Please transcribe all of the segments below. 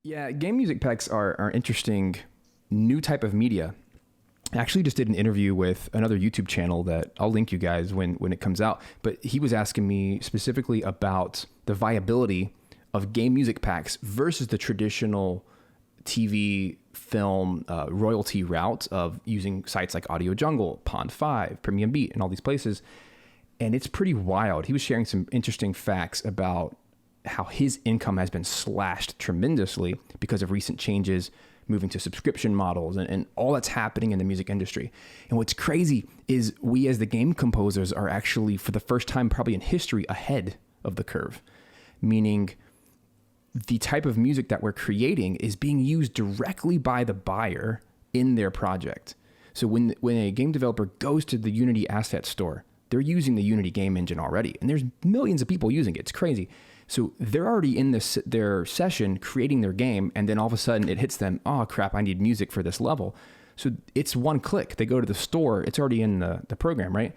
Yeah, game music packs are interesting new type of media. I actually just did an interview with another YouTube channel that I'll link you guys when it comes out. But he was asking me specifically about the viability of game music packs versus the traditional TV film royalty route of using sites like Audio Jungle, Pond 5, Premium Beat, and all these places. And it's pretty wild. He was sharing some interesting facts about how his income has been slashed tremendously because of recent changes, moving to subscription models and all that's happening in the music industry. And what's crazy is we as the game composers are actually, for the first time probably in history, ahead of the curve. Meaning the type of music that we're creating is being used directly by the buyer in their project. So when a game developer goes to the Unity asset store, they're using the Unity game engine already. And there's millions of people using it. It's crazy. So they're already in their session creating their game, and then all of a sudden it hits them, oh crap, I need music for this level. So it's one click. They go to the store, it's already in the program, right?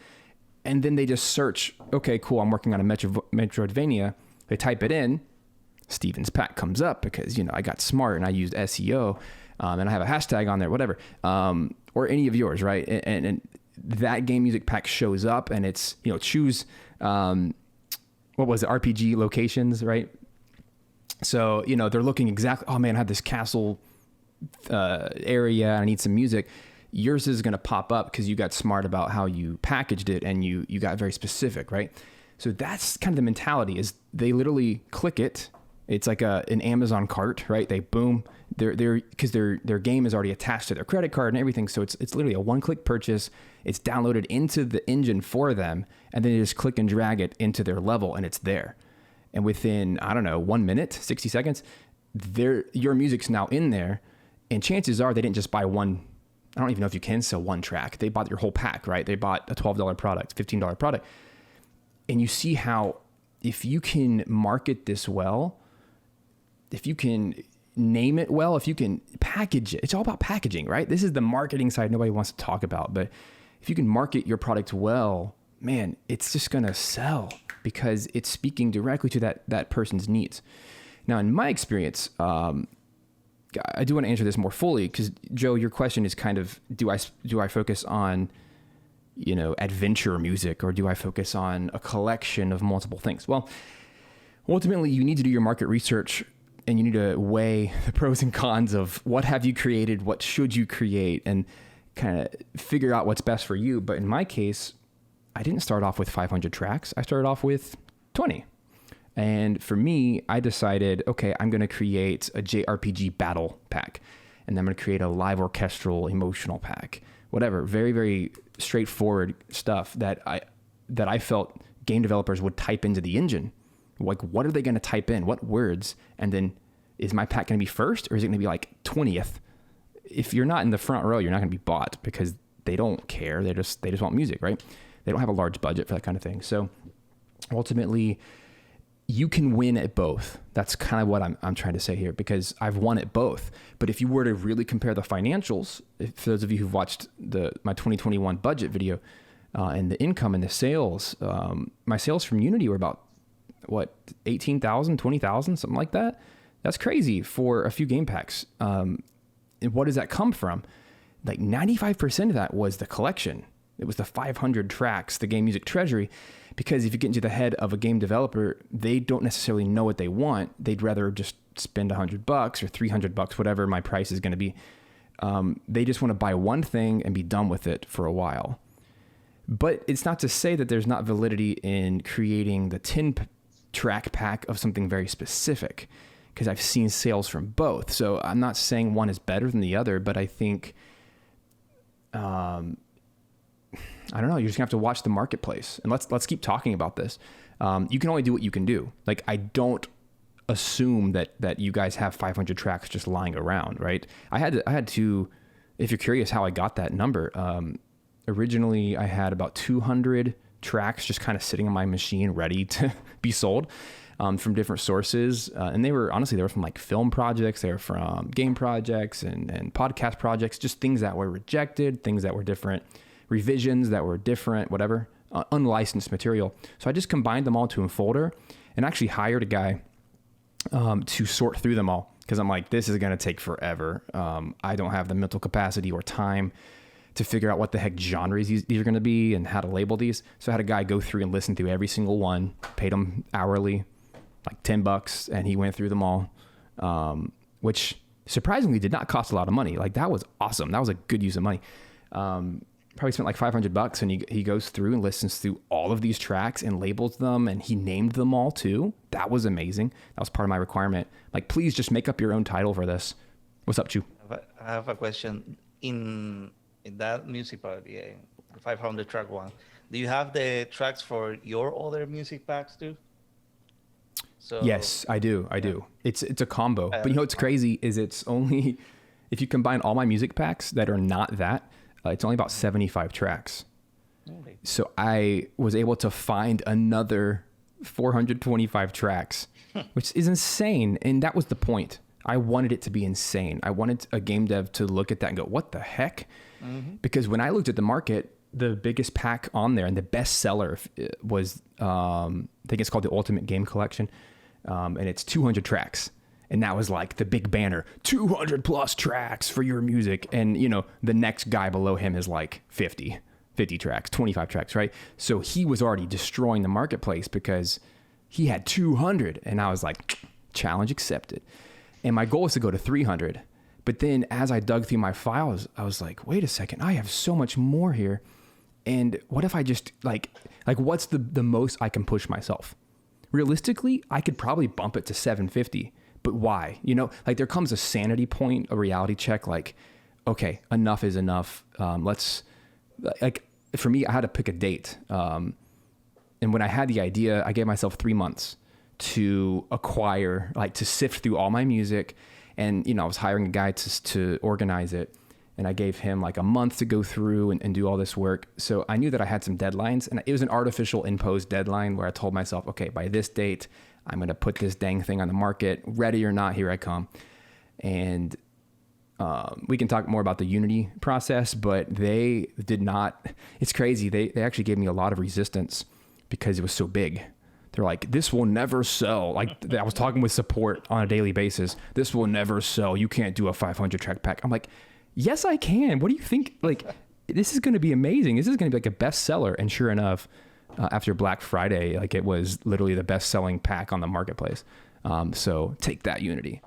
And then they just search, okay, cool, I'm working on a Metroidvania. They type it in, Steven's pack comes up because, I got smart and I used SEO, and I have a hashtag on there, whatever, or any of yours, right? And that game music pack shows up, and it's, choose... what was it? RPG locations, right? So, they're looking exactly, oh man, I have this castle area, I need some music. Yours is going to pop up because you got smart about how you packaged it and you got very specific, right? So that's kind of the mentality is they literally click it. It's like an Amazon cart, right? They boom, because their game is already attached to their credit card and everything. So it's literally a one-click purchase. It's downloaded into the engine for them, and then they just click and drag it into their level, and it's there. And within, 1 minute, 60 seconds, your music's now in there. And chances are they didn't just buy one. I don't even know if you can sell one track. They bought your whole pack, right? They bought a $12 product, $15 product. And you see how if you can market this well, if you can name it well, if you can package it, it's all about packaging, right? This is the marketing side nobody wants to talk about. But if you can market your product well, man, it's just going to sell because it's speaking directly to that person's needs. Now, in my experience, I do want to answer this more fully because, Joe, your question is kind of, do I focus on, adventure music, or do I focus on a collection of multiple things? Well, ultimately, you need to do your market research and you need to weigh the pros and cons of what have you created, what should you create, and kind of figure out what's best for you. But in my case, I didn't start off with 500 tracks. I started off with 20. And for me, I decided, okay, I'm going to create a JRPG battle pack, and then I'm going to create a live orchestral emotional pack, whatever. Very, very straightforward stuff that I felt game developers would type into the engine. Like, what are they going to type in? What words? And then is my pack going to be first, or is it going to be like 20th? If you're not in the front row, you're not going to be bought because they don't care. They just want music, right? They don't have a large budget for that kind of thing. So ultimately, you can win at both. That's kind of what I'm trying to say here, because I've won at both. But if you were to really compare the financials, for those of you who've watched my 2021 budget video and the income and the sales, my sales from Unity were about, 18,000, 20,000, something like that. That's crazy for a few game packs. And what does that come from? Like 95% of that was the collection. It was the 500 tracks, the game music treasury. Because if you get into the head of a game developer, they don't necessarily know what they want. They'd rather just spend $100 or $300, whatever my price is going to be. They just want to buy one thing and be done with it for a while. But it's not to say that there's not validity in creating the 10-track pack of something very specific, because I've seen sales from both. So I'm not saying one is better than the other, but I think, I don't know, you're just gonna have to watch the marketplace, and let's keep talking about this. You can only do what you can do. Like, I don't assume that you guys have 500 tracks just lying around, right? I had to, if you're curious how I got that number, originally I had about 200 tracks just kind of sitting on my machine ready to be sold from different sources. And they were from like film projects, they were from game projects and podcast projects, just things that were rejected, things that were different, revisions that were different, whatever, unlicensed material. So I just combined them all to a folder and actually hired a guy to sort through them all. because I'm like, this is going to take forever. I don't have the mental capacity or time to figure out what the heck genres these are going to be and how to label these. So I had a guy go through and listen through every single one, paid him hourly, like $10, and he went through them all, which surprisingly did not cost a lot of money. Like that was awesome. That was a good use of money. Probably spent like $500, and he goes through and listens through all of these tracks and labels them, and he named them all too. That was amazing. That was part of my requirement. Like, please just make up your own title for this. What's up, Chu? I have a question. In that music part, the 500 track one, do you have the tracks for your other music packs too? So Yes, I do. It's a combo. But you know what's crazy is it's only, if you combine all my music packs that are not that, it's only about 75 tracks. Really? So I was able to find another 425 tracks, which is insane. And that was the point. I wanted it to be insane. I wanted a game dev to look at that and go, what the heck? Mm-hmm. Because when I looked at the market, the biggest pack on there and the best seller was, I think it's called the Ultimate Game Collection. And it's 200 tracks. And that was like the big banner, 200 plus tracks for your music. And, you know, the next guy below him is like 50 tracks, 25 tracks, right? So he was already destroying the marketplace because he had 200. And I was like, challenge accepted. And my goal was to go to 300. But then as I dug through my files, I was like, wait a second, I have so much more here. And what if I just like what's the most I can push myself? Realistically, I could probably bump it to 750. But why? You know, like there comes a sanity point, a reality check, like, okay, enough is enough. Let's, like, for me, I had to pick a date. And when I had the idea, I gave myself 3 months to acquire, like to sift through all my music. And, you know, I was hiring a guy to organize it. And I gave him like a month to go through and do all this work. So I knew that I had some deadlines, and it was an artificial imposed deadline where I told myself, okay, by this date, I'm going to put this dang thing on the market. Ready or not, here I come. And we can talk more about the Unity process, but they did not, it's crazy. They actually gave me a lot of resistance because it was so big. They're like, this will never sell. Like I was talking with support on a daily basis. This will never sell. You can't do a 500 track pack. I'm like, yes, I can. What do you think? Like, this is going to be amazing. This is going to be like a bestseller. And sure enough, after Black Friday, like it was literally the best selling pack on the marketplace. So take that, Unity.